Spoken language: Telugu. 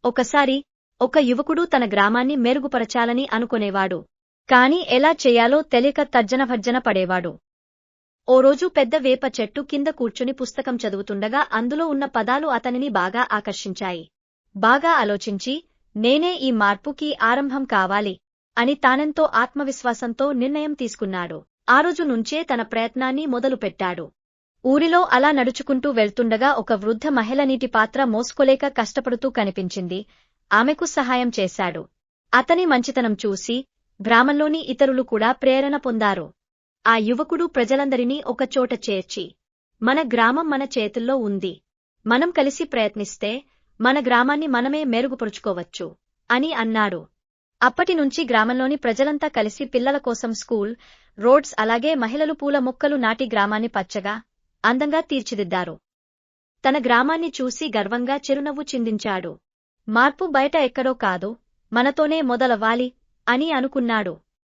ఒకసారి ఒక యువకుడు తన గ్రామాన్ని మెరుగుపరచాలని అనుకునేవాడు. కాని ఎలా చెయ్యాలో తెలియక తర్జనభర్జన పడేవాడు. ఓ రోజు పెద్ద వేప చెట్టు కింద కూర్చుని పుస్తకం చదువుతుండగా అందులో ఉన్న పదాలు అతనిని బాగా ఆకర్షించాయి. బాగా ఆలోచించి, నేనే ఈ మార్పుకి ఆరంభం కావాలి అని తానెంతో ఆత్మవిశ్వాసంతో నిర్ణయం తీసుకున్నాడు. ఆ రోజు నుంచే తన ప్రయత్నాన్ని మొదలుపెట్టాడు. ఊరిలో అలా నడుచుకుంటూ వెళ్తుండగా ఒక వృద్ధ మహిళ నీటి పాత్ర మోసుకోలేక కష్టపడుతూ కనిపించింది. ఆమెకు సహాయం చేశాడు. అతని మంచితనం చూసి గ్రామంలోని ఇతరులు కూడా ప్రేరణ పొందారు. ఆ యువకుడు ప్రజలందరినీ ఒకచోట చేర్చి, మన గ్రామం మన చేతుల్లో ఉంది. మనం కలిసి ప్రయత్నిస్తే మన గ్రామాన్ని మనమే మెరుగుపరుచుకోవచ్చు అని అన్నాడు. అప్పటినుంచి గ్రామంలోని ప్రజలంతా కలిసి పిల్లల కోసం స్కూల్, రోడ్స్ అలాగే మహిళలు పూల మొక్కలు నాటి గ్రామాన్ని పచ్చగా, అందంగా తీర్చిదిద్దారు. తన గ్రామాన్ని చూసి గర్వంగా చిరునవ్వు చిందించాడు. మార్పు బయట ఎక్కడో కాదు, మనతోనే మొదలవ్వాలి అని అనుకున్నాడు.